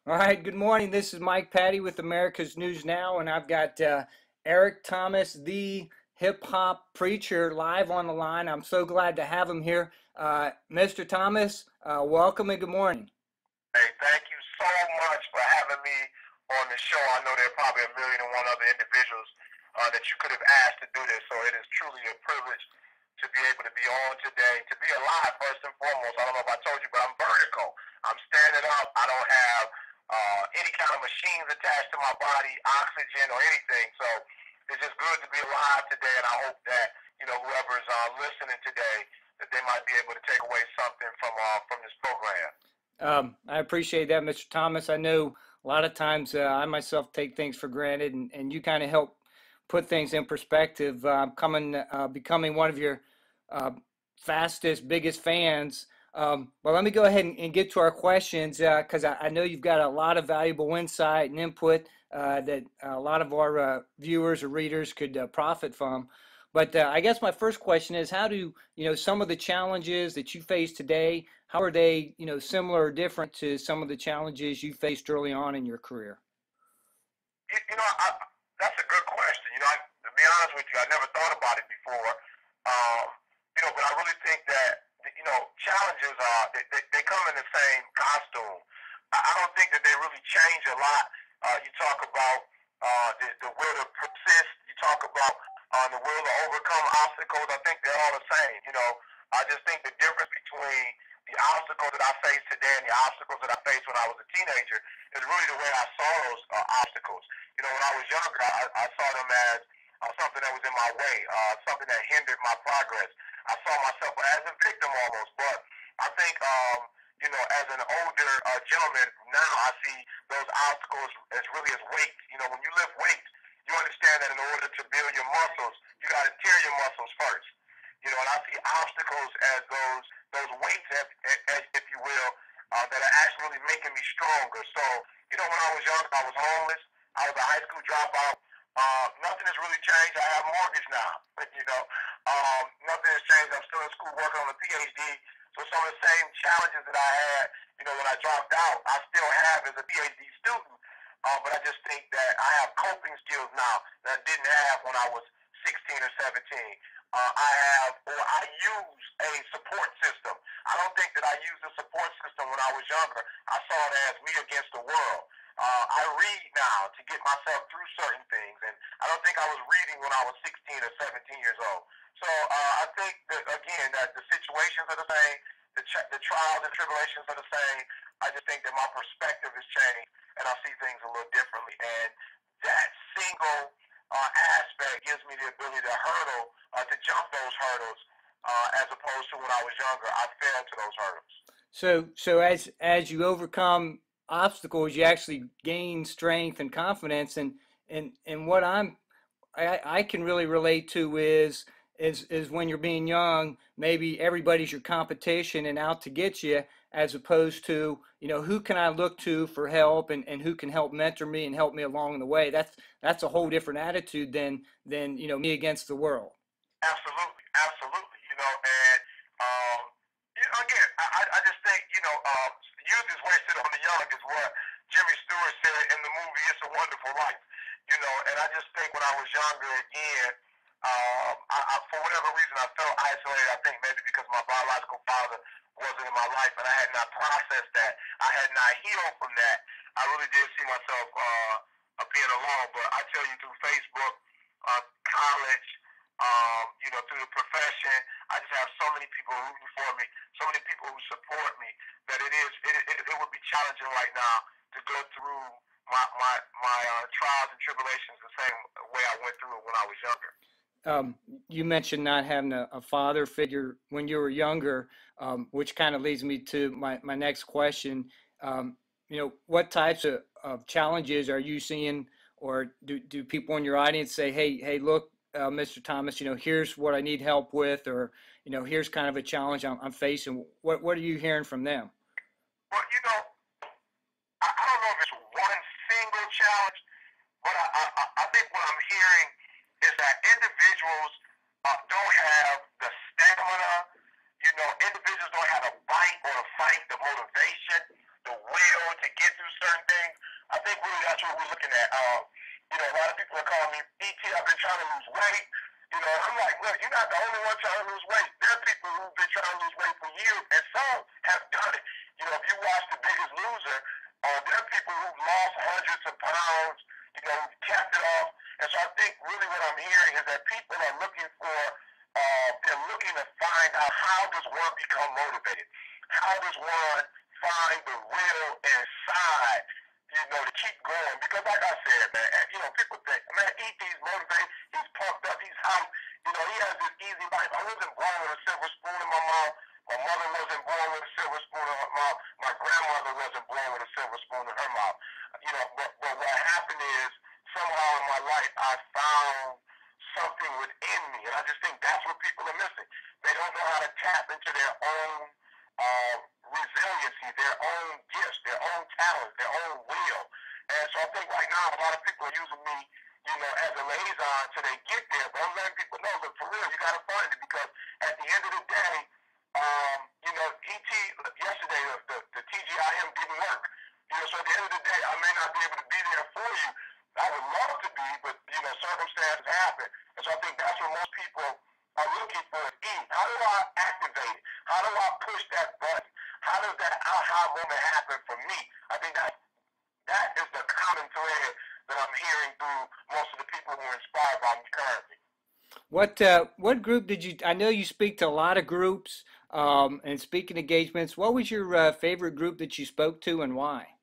All right, good morning. This is Mike Patty with America's News Now, and I've got Eric Thomas, the hip hop preacher, live on the line. I'm so glad to have him here. Mr. Thomas, welcome and good morning. Hey, thank you so much for having me on the show. I know there are probably a million and one other individuals that you could have asked to do this, so it is truly a privilege to be able to be on today, to be alive first and foremost. I don't know if I told you, but I'm vertical. I'm standing up. I don't have any kind of machines attached to my body, oxygen or anything. So it's just good to be alive today, and I hope that whoever's listening today, that they might be able to take away something from this program. I appreciate that, Mr. Thomas. I know a lot of times I myself take things for granted, and you kind of help put things in perspective. Becoming one of your fastest, biggest fans. Well, let me go ahead and get to our questions because I know you've got a lot of valuable insight and input that a lot of our viewers or readers could profit from. But I guess my first question is, how do some of the challenges that you face today, how are they similar or different to some of the challenges you faced early on in your career? That's a good question. To be honest with you, I never thought about it before. But I really think that challenges they come in the same costume. I don't think that they really change a lot. You talk about the will to persist. You talk about the will to overcome obstacles. I think they're all the same. I just think the difference between the obstacles that I face today and the obstacles that I faced when I was a teenager is really the way I saw those obstacles. When I was younger, I saw them as something that was in my way, something that hindered my progress. I saw myself as a victim almost. But I think, as an older gentleman, now I see those obstacles as really as weights. When you lift weights, you understand that in order to build your muscles, you got to tear your muscles first. And I see obstacles as those weights, if you will, that are actually making me stronger. So, when I was young, I was homeless. I was a high school dropout. Nothing has really changed. I have a mortgage now. Nothing has changed. I'm still in school working on a PhD. So some of the same challenges that I had, when I dropped out, I still have as a PhD student. But I just think that I have coping skills now that I didn't have when I was 16 or 17. I use a support system. I don't think that I used a support system when I was younger. I saw it as me against the world. I read now to get myself through certain things, and I don't think I was reading when I was 16 or 17 years old. So I think that, again, that the situations are the same, the trials and tribulations are the same. I just think that my perspective has changed, and I see things a little differently. And that single aspect gives me the ability to to jump those hurdles, as opposed to when I was younger, I fell to those hurdles. So as you overcome obstacles, you actually gain strength and confidence. And what I can really relate to is when you're being young, maybe everybody's your competition and out to get you, as opposed to who can I look to for help and who can help mentor me and help me along the way. That's a whole different attitude than me against the world. Absolutely, absolutely. And again, I just think youth is wasted on the young is what Jimmy Stewart said in the movie It's a Wonderful Life. And I just think when I was younger again, for whatever reason I felt isolated. I think maybe because my biological father wasn't in my life and I had not processed that. I had not healed from that. I really did see myself being alone. But I tell you, through Facebook, college, through the profession, I just have so many people rooting for me, so many people who support me, that it would be challenging right now to go through my trials and tribulations the same way I went through it when I was younger. You mentioned not having a father figure when you were younger, which kind of leads me to my next question. What types of challenges are you seeing, or do people in your audience say, hey, look, Mr. Thomas, here's what I need help with, or, here's kind of a challenge I'm facing. What are you hearing from them? Well, I don't know if it's one single challenge, but I think what I'm hearing is that individuals don't have the stamina. Individuals don't have the bite or the fight, the motivation, the will to get through certain things. think really that's what we're looking at. You know, a lot of people are calling me ET. I've been trying to lose weight. You know, and I'm like, look, you're not the only one trying to lose weight. There are people who've been trying to lose weight for years, and some have done it. You know, if you watch The Biggest Loser, there are people who've lost hundreds of pounds, you know, who've kept it off. And so I think really what I'm hearing is that people are looking for, they're looking to find out how does one become motivated? How does one find the will inside, you know, to keep going? Because like I said, man, you know, people think, man, E.T.'s motivated, he's pumped up, he's hyped, you know, he has this easy life. I wasn't born with a silver spoon in my mouth. My mother wasn't born with a silver spoon in her mouth. My grandmother wasn't born with a silver spoon in her mouth. You know, but what happened is somehow in my life I found something within me, and I just think that's what people are missing. They don't know how to tap into their own resiliency, their own gifts, their own talents, their own will. And so I think right now a lot of people are using me, you know, as a liaison till they get there. But I'm letting people know that for real, you got to find it, because at the end of the day, you know, ET yesterday the TGIM didn't work. You know, so at the end of the day, I may not be able to be there for you. I would love to be, but you know, circumstances happen. And so I think that's what most people are looking for. How do I activate it? How do I push that button? How does that aha moment happen for me? I think that is the common thread that I'm hearing through most of the people who are inspired by me currently. What group did you? I know you speak to a lot of groups and speaking engagements. What was your favorite group that you spoke to and why?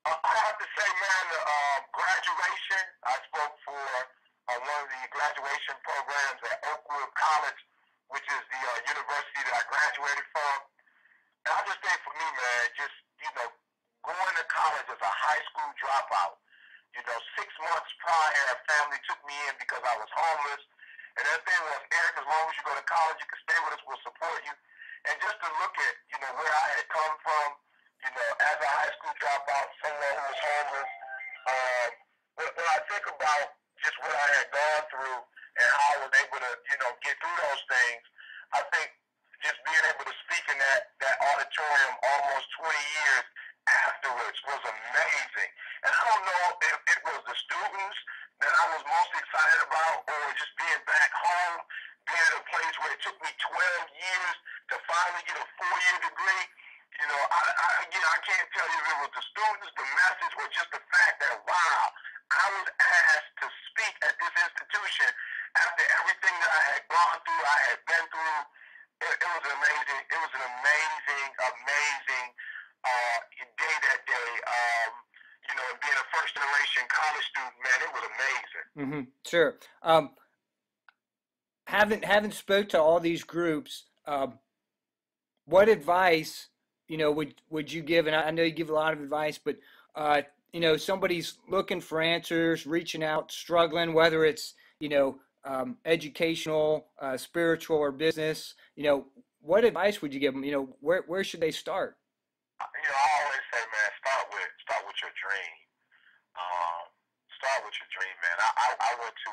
I have to say, man, graduation. I spoke for one of the graduation programs at Oakwood College, which is the university that I graduated from. And I just think for me, man, just, you know, going to college as a high school dropout, you know, 6 months prior, a family took me in because I was homeless. And their thing was, Eric, as long as you go to college, you can stay with us, we'll support you. And just to look at, you know, where I had come from, you know, as a high school dropout, someone who was homeless, when I think about just what I had gone through and how I was able to, you know, get through those things, I think just being able to speak in that auditorium almost 20 years afterwards was amazing. And I don't know if it was the students that I was most excited about, or just being back home, being at a place where it took me 12 years to finally get a 4-year degree. You know, I can't tell you if it was the students, the message, or just the fact that, wow, I was asked to speak at this institution after everything that I had gone through, I had been through. It was amazing. It was an amazing day that day. You know, being a first generation college student, man, it was amazing. Sure. Haven't spoke to all these groups. What advice, you know, would you give? And I know you give a lot of advice, but you know, somebody's looking for answers, reaching out, struggling, whether it's, you know, educational, spiritual, or business. You know, what advice would you give them? You know, where should they start? You know, I always say, man, start with your dream. Um, start with your dream, man. I went to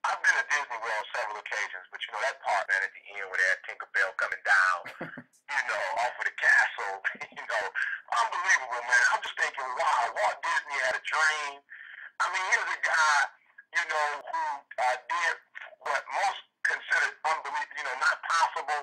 I've been to Disney World on several occasions, but you know that part, man, at the end where that Tinkerbell coming down, you know, off of the castle, you know, unbelievable, man. I'm just thinking, wow, Walt Disney had a dream. I mean, here's a guy, you know, who did what most considered unbelievable, you know, not possible.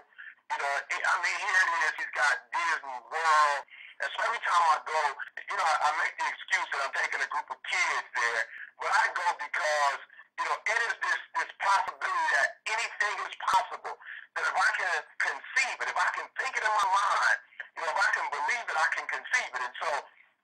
You know, I mean, here it is. He's got Disney World. And so every time I go, you know, I make the excuse that I'm taking a group of kids there, but I go because, you know, it is this possibility that anything is possible. That if I can conceive it, if I can think it in my mind, you know, if I can believe it, I can conceive it. And so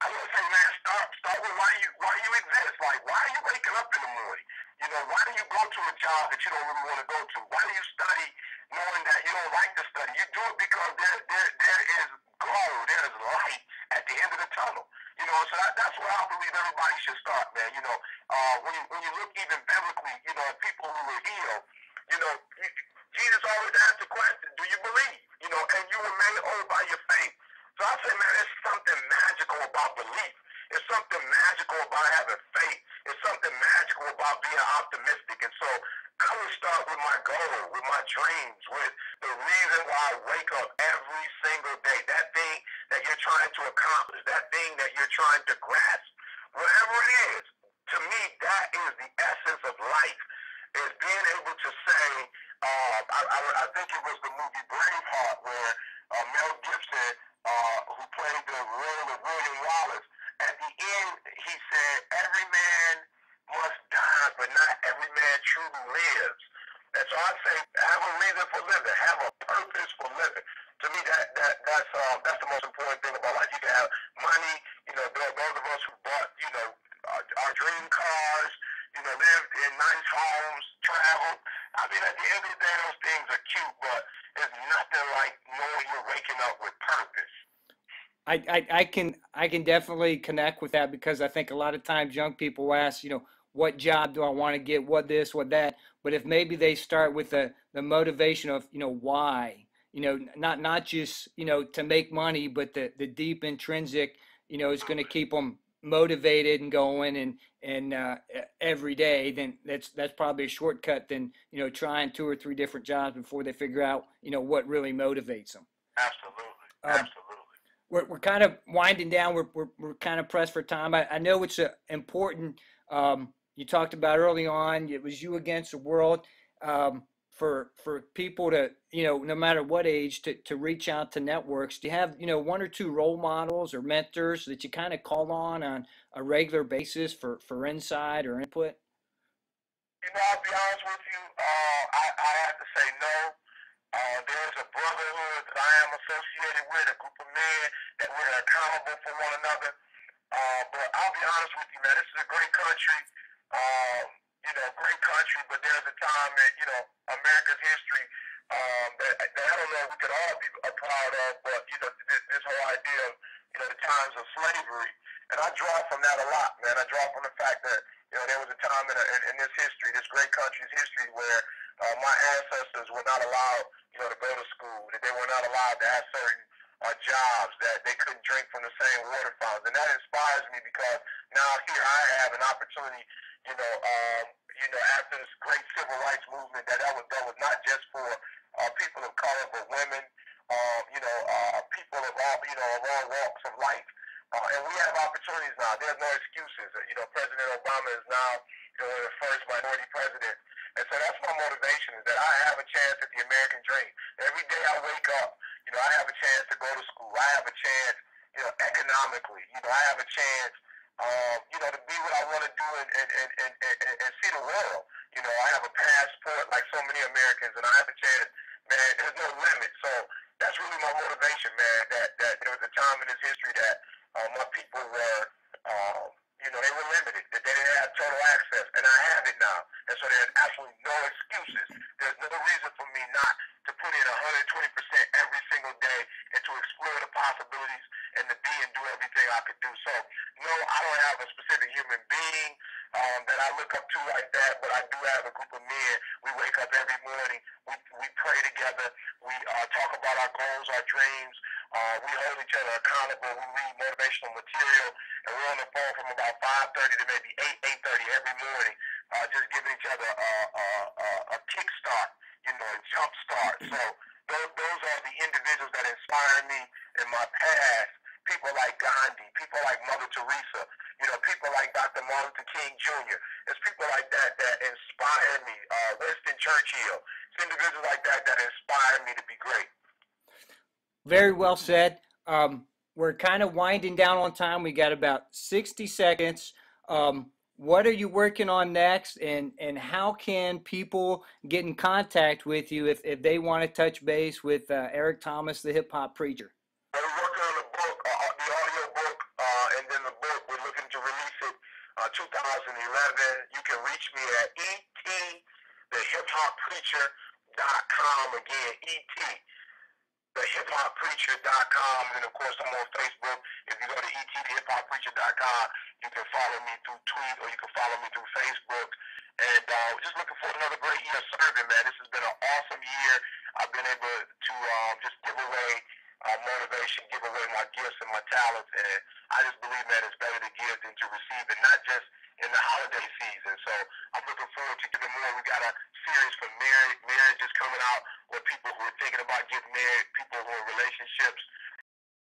I would say, man, start with why you exist. Like, why are you waking up in the morning? You know, why do you go to a job that you don't really want to go to? Why do you study knowing that you don't like to study? You do it because there is gold, there is light at the end of the tunnel. You know, so that's where I believe everybody should start, man. You know, when you look even biblically, you know, at people who were healed, you know, Jesus always asked the question, do you believe? You know, and you were made whole by your faith. So I say, man, there's something magical about belief. It's something magical about having faith. It's something magical about being optimistic. And so I would start with my goal, with my dreams, with the reason why I wake up every single day. That thing that you're trying to accomplish. accomplish, that thing that you're trying to grasp, whatever it is. To me, that is the essence of life, is being able to say, I think it was the movie Braveheart where Mel Gibson, who played the role of William Wallace, at the end, he said, every man must die, but not every man truly lives. And so I say, have a reason for living, have a purpose for living. To me, that's the most important thing about life. You can have money, those of us who bought, our dream cars, lived in nice homes, traveled. I mean, at the end of the day, those things are cute, but it's nothing like knowing you're waking up with purpose. I can definitely connect with that because I think a lot of times young people ask, what job do I want to get, what this, what that. But if maybe they start with the motivation of, why, not just, to make money, but the deep intrinsic, is going to keep them motivated and going and every day, then that's probably a shortcut than, trying 2 or 3 different jobs before they figure out, what really motivates them. Absolutely. Absolutely. We're kind of winding down. We're kind of pressed for time. I know it's important. You talked about early on, it was you against the world. For people to, no matter what age, to reach out to networks. Do you have, 1 or 2 role models or mentors that you kind of call on a regular basis for insight or input? I'll be honest with you. I have to say no. There's a brotherhood that I am associated with, a group of men that we're accountable for one another. But I'll be honest with you, man, this is a great country. Great country, but there's a time in, America's history that I don't know if we could all be proud of, but, this whole idea of, the times of slavery. And I draw from that a lot, man. I draw from the fact that, there was a time in this history, this great country's history, where my ancestors were not allowed, to go to school, that they were not allowed to have certain jobs, that they couldn't drink from the same water fountains. And that inspires me because now here I have an opportunity, after this great civil rights movement, that was not just for people of color, but women, people of all walks of life. And we have opportunities now. There's no excuses. President Obama is now, the first minority president. And so that's my motivation, is that I have a chance at the American dream. Every day I wake up, I have a chance to go to school. I have a chance, economically. I have a chance, to be what I want to do and see the world. I have a passport like so many Americans, and I have a chance, man, there's no limit. So that's really my motivation, man, that there was a time in this history that my people were, they were limited, that they didn't have total access, and I have it now. And so there's absolutely no excuses. There's no reason for me not to put in 120% every single day and to explore the possibilities and to be and do everything I could do. So, no, I don't have a specific human being that I look up to like that, but I do have a group of men. We wake up every morning. We pray together. We talk about our goals, our dreams. We hold each other accountable. We read motivational material, and we're on the phone from about 5:30 to maybe 8:30 every morning, just giving each other a kickstart, a jump start. So those are the individuals that inspire me in my past. People like Gandhi, people like Mother Teresa, people like Dr. Martin Luther King Jr. It's people like that inspire me. Winston Churchill. It's individuals like that inspire me to be great. Very well said. We're kind of winding down on time. We got about 60 seconds. What are you working on next, and how can people get in contact with you if they want to touch base with Eric Thomas, the Hip Hop Preacher? We're working on the book, the audio book, and then the book, we're looking to release it 2011. You can reach me at thehiphoppreacher.com. Again, thehiphoppreacher.com. And of course, I'm on Facebook. If you go to thehiphoppreacher.com, you can follow me through tweet, or you can follow me through Facebook. And just looking for another great year of serving, man. This has been an awesome year. I've been able to just give away motivation, give away my gifts and my talents. And I just believe, man, it's better to give than to receive, and not just in the holiday season. So I'm looking forward to giving more. We got a series for marriages coming out, where people who are thinking about getting married, people who are in relationships,